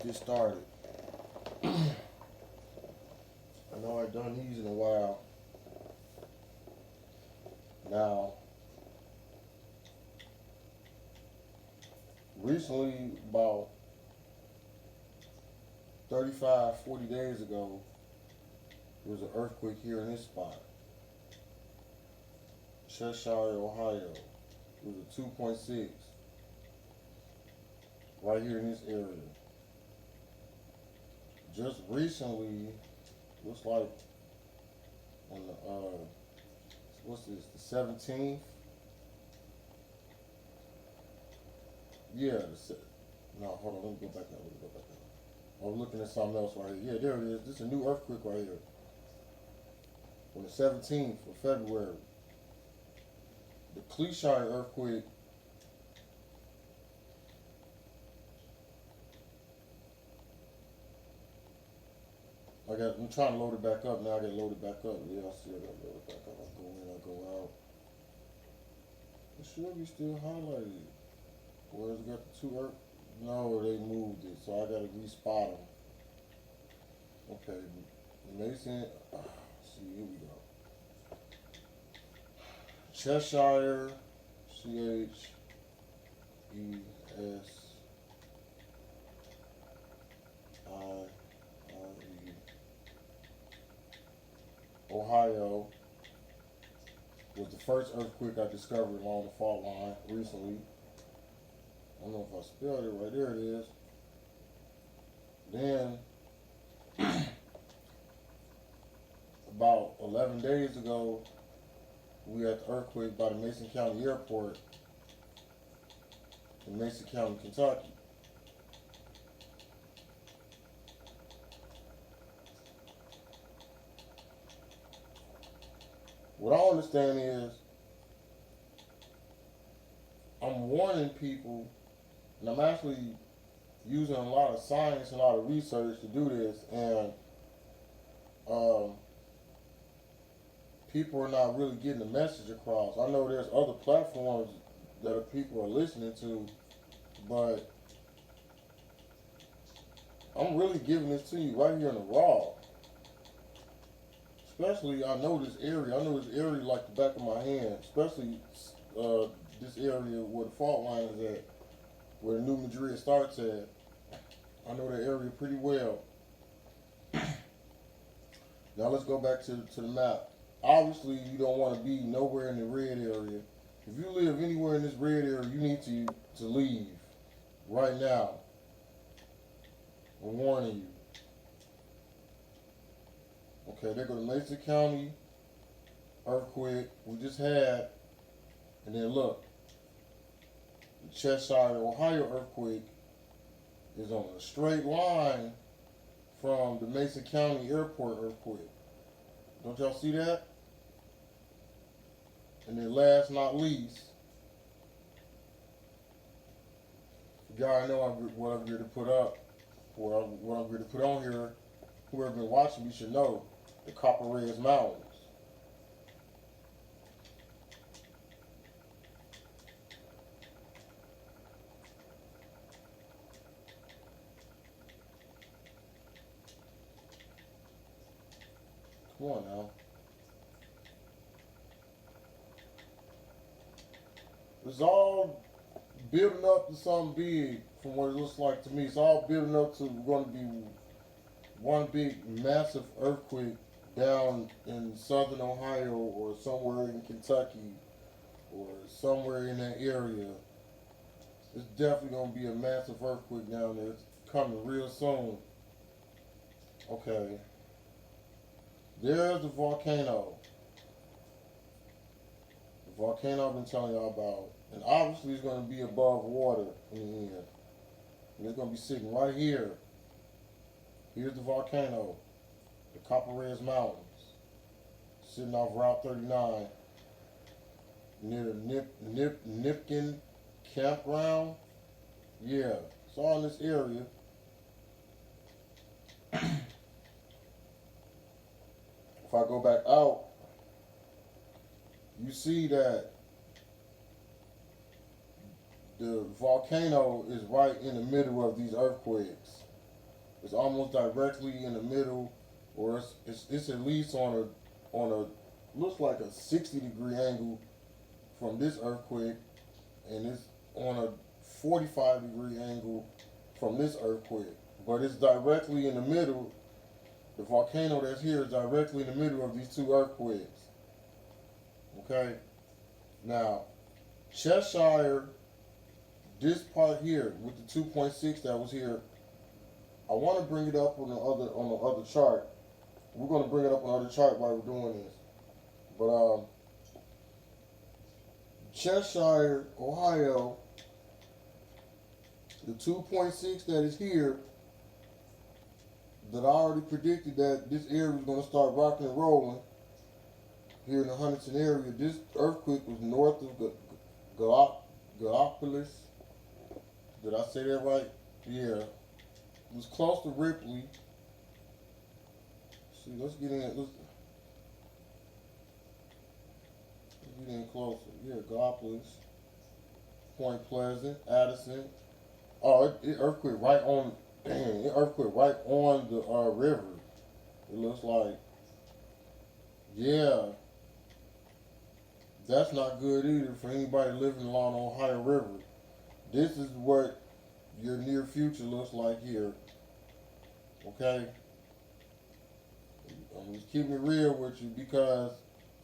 get started. I know I've done these in a while. Now, recently, about 35, 40 days ago, there was an earthquake here in this spot, Cheshire, Ohio. It was a 2.6 right here in this area. Just recently, looks like on the what's this, the 17th? Yeah, no, hold on, let me go back now. I was looking at something else right here. Yeah, there it is. This is a new earthquake right here. On the 17th of February. The Cleshire earthquake. I'm trying to load it back up now. I got to load it back up. Yeah, I see I got to load it back up. I go in, I go out. It should be still highlighted. Where's it got the two earth? No, they moved it, so I got to respot them. Okay, Mason. See, here we go. Cheshire, CHES. Ohio was the first earthquake I discovered along the fault line recently. I don't know if I spelled it right. There it is. Then, about 11 days ago, we had the earthquake by the Mason County Airport in Mason County, Kentucky. What I understand is I'm warning people, and I'm actually using a lot of science and a lot of research to do this, and people are not really getting the message across. I know there's other platforms that people are listening to, but I'm really giving this to you right here in the raw. Especially, I know this area. I know this area like the back of my hand. Especially this area where the fault line is at, where the New Madrid starts at. I know that area pretty well. Now let's go back to the map. Obviously, you don't want to be nowhere in the red area. If you live anywhere in this red area, you need to leave right now. I'm warning you. Okay, there go the Mason County earthquake we just had. And then look, the Cheshire, Ohio earthquake is on a straight line from the Mason County airport earthquake. Don't y'all see that? And then last not least, you gotta know what I'm here to put up, or what I'm here to put on here. Whoever been watching me should know the Copper Res Mountains. Come on now. It's all building up to something big from what it looks like to me. It's all building up to going to be one big massive earthquake down in southern Ohio or somewhere in Kentucky or somewhere in that area. It's definitely going to be a massive earthquake down there. It's coming real soon. Okay. There's the volcano. The volcano I've been telling y'all about. And obviously it's going to be above water in the end. And it's going to be sitting right here. Here's the volcano, the Copper Res Mountains, sitting off Route 39 near the Nipkin campground. Yeah, it's all in this area. If I go back out, you see that the volcano is right in the middle of these earthquakes. It's almost directly in the middle, or it's at least on a looks like a 60-degree angle from this earthquake, and it's on a 45-degree angle from this earthquake. But it's directly in the middle. The volcano that's here is directly in the middle of these two earthquakes. Okay? Now, Cheshire, this part here with the 2.6 that was here, I want to bring it up on the other chart. We're going to bring it up on the other chart while we're doing this. But Cheshire, Ohio, the 2.6 that is here, that I already predicted that this area was going to start rocking and rolling here in the Huntington area. This earthquake was north of Gallipolis. Did I say that right? Yeah. It was close to Ripley. See, let's get in. Let's get in closer. Yeah, Gallipolis, Point Pleasant, Addison. Oh, it earthquake right on. Damn, it earthquake right on the river. It looks like. Yeah. That's not good either for anybody living along the Ohio River. This is what your near future looks like here. Okay? I'm just keeping it real with you because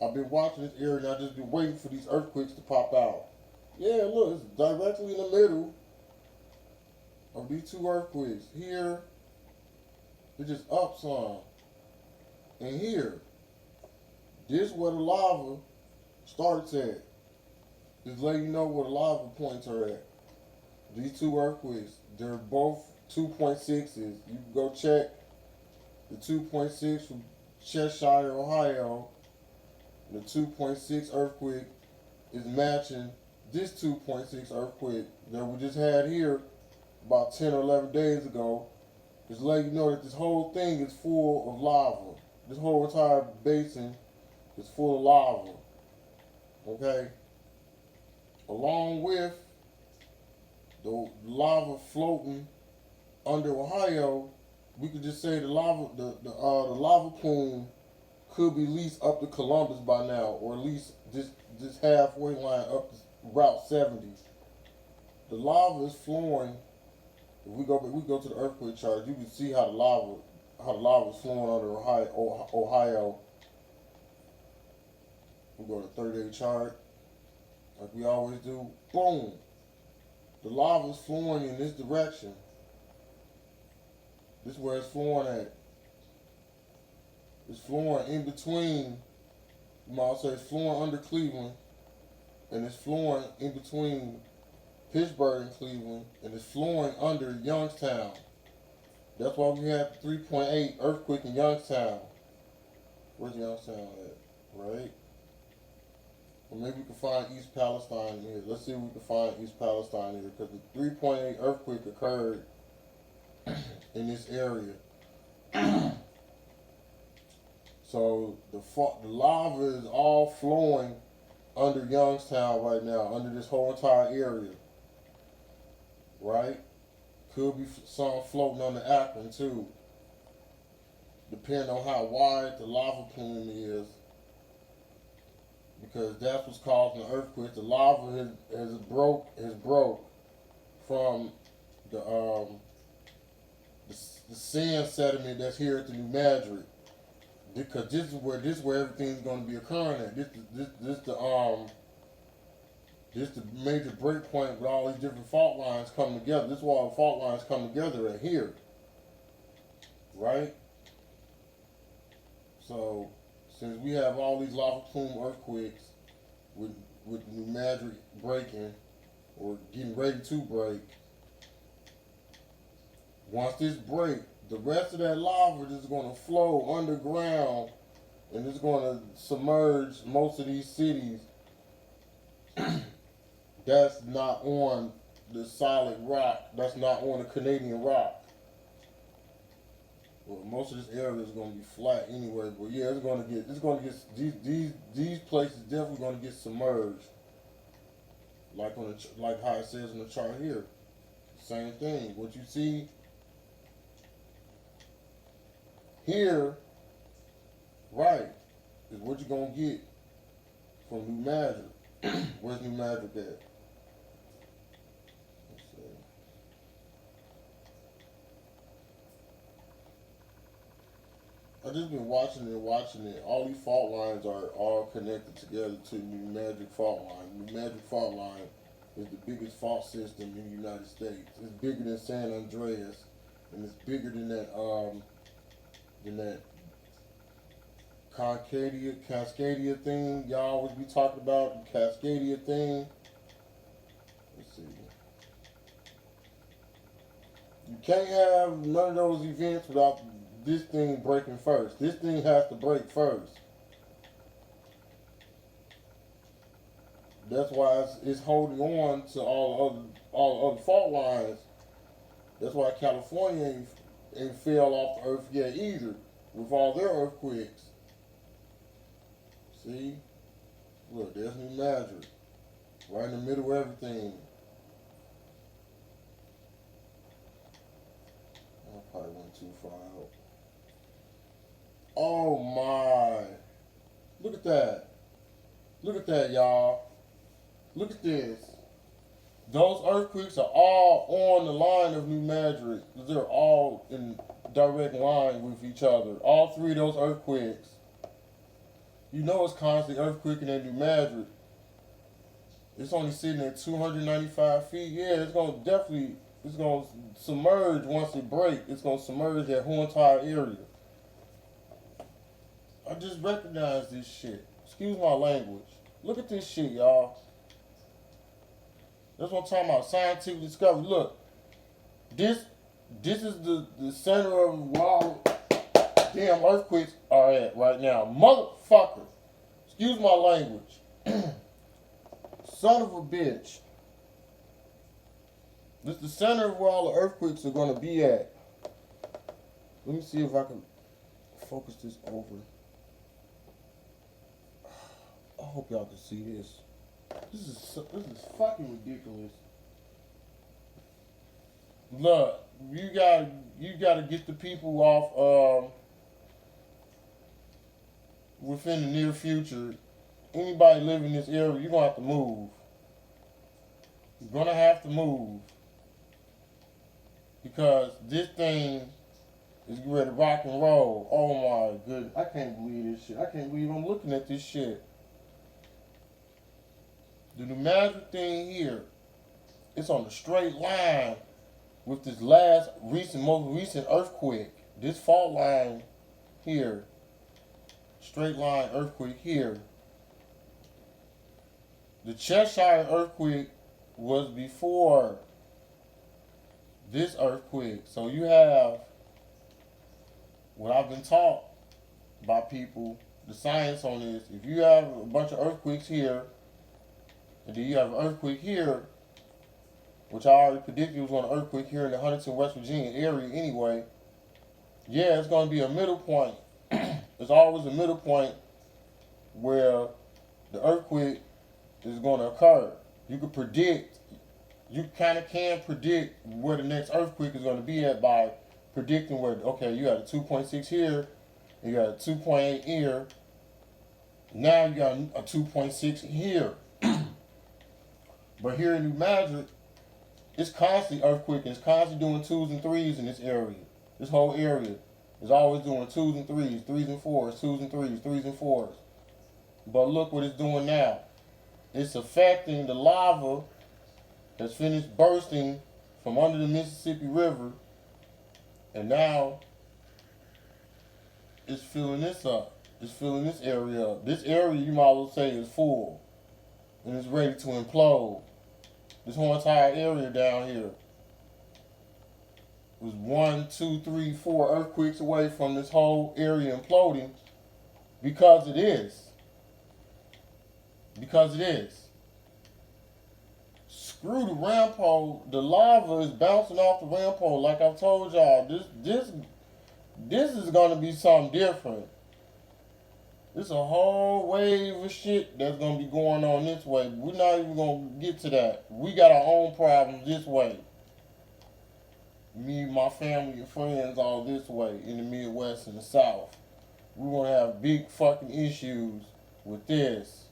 I've been watching this area and I've just been waiting for these earthquakes to pop out. Yeah, look, it's directly in the middle of these two earthquakes. Here, it's just up some. And here, this is where the lava starts at. Just letting you know where the lava points are at. These two earthquakes, they're both 2.6s. You can go check the 2.6 from Cheshire, Ohio. The 2.6 earthquake is matching this 2.6 earthquake that we just had here about 10 or 11 days ago. Just letting you know that this whole thing is full of lava. This whole entire basin is full of lava. Okay? Along with the lava floating under Ohio, we could just say the lava plume could be at least up to Columbus by now, or at least this halfway line up to Route 70. The lava is flowing. If we go to the earthquake chart, you can see how the lava is flowing under Ohio. We go to the 30-day chart, like we always do. Boom. The lava is flowing in this direction. This is where it's flowing at. It's flowing in between, you might say it's flowing under Cleveland, and it's flowing in between Pittsburgh and Cleveland, and it's flowing under Youngstown. That's why we had the 3.8 earthquake in Youngstown. Where's Youngstown at? Right? Or maybe we can find East Palestine here. Let's see if we can find East Palestine here, because the 3.8 earthquake occurred in this area. So the lava is all flowing under Youngstown right now, under this whole entire area. Right? Could be some floating under Akron too, depending on how wide the lava plume is, because that's what's causing the earthquake. The lava has broke from the sand sediment that's here at the New Madrid. Because this is where everything's going to be occurring at. This the major break point with all these different fault lines coming together. This is where all the fault lines come together at here, right? So since we have all these lava plume earthquakes with New Madrid breaking or getting ready to break, once this break, the rest of that lava is going to flow underground, and it's going to submerge most of these cities that's not on the solid rock, that's not on the Canadian rock. Well, most of this area is going to be flat anyway, but yeah, these places definitely going to get submerged, like how it says on the chart here. Same thing. What you see Here, right, is what you're gonna get from New Magic. Where's New Magic at? Let's see. I just been watching it and watching it. All these fault lines are all connected together to New Magic fault line. New Magic fault line is the biggest fault system in the United States. It's bigger than San Andreas, and it's bigger than that Cascadia thing y'all always be talking about. The Cascadia thing. Let's see. You can't have none of those events without this thing breaking first. This thing has to break first. That's why it's holding on to all other fault lines. That's why California ain't fell off the earth yet either, with all their earthquakes. See? Look, there's New Magic. Right in the middle of everything. I probably went too far out. Oh my. Look at that. Look at that, y'all. Look at this. Those earthquakes are all on the line of New Madrid. They're all in direct line with each other. All three of those earthquakes. You know it's constantly earthquaking in New Madrid. It's only sitting at 295 feet. Yeah, it's going to submerge once it breaks. It's going to submerge that whole entire area. I just recognize this shit. Excuse my language. Look at this shit, y'all. That's what I'm talking about. Scientific discovery. Look, this is the center of where all damn earthquakes are at right now. Motherfucker. Excuse my language. Son of a bitch. This is the center of where all the earthquakes are going to be at. Let me see if I can focus this over. I hope y'all can see this. This is fucking ridiculous. Look, you gotta get the people off within the near future. Anybody living in this area, you're gonna have to move. You're gonna have to move. Because this thing is ready to rock and roll. Oh my goodness. I can't believe this shit. I can't believe I'm looking at this shit. The New Magic thing here, it's on a straight line with this most recent earthquake. This fault line here, straight line earthquake here. The Cheshire earthquake was before this earthquake. So you have what I've been taught by people, the science on this. If you have a bunch of earthquakes here, and then you have an earthquake here, which I already predicted was going to earthquake here in the Huntington, West Virginia area anyway. Yeah, it's going to be a middle point. There's always a middle point where the earthquake is going to occur. You can kind of can predict where the next earthquake is going to be at by predicting where, okay, you got a 2.6 here, you got a 2.8 here, now you got a 2.6 here. But here in New Madrid, it's constantly earthquaking. It's constantly doing 2s and 3s in this area. This whole area is always doing 2s and 3s, 3s and 4s, 2s and 3s, 3s and 4s. But look what it's doing now. It's affecting the lava that's finished bursting from under the Mississippi River. And now it's filling this up. It's filling this area up. This area, you might as well say, is full. And it's ready to implode. This whole entire area down here was 1, 2, 3, 4 earthquakes away from this whole area imploding because it is. Because it is. Screw the rampart. The lava is bouncing off the rampart. Like I've told y'all, this is gonna be something different. There's a whole wave of shit that's going to be going on this way. We're not even going to get to that. We got our own problems this way. me, my family, and friends all this way in the Midwest and the South. We're gonna have big fucking issues with this.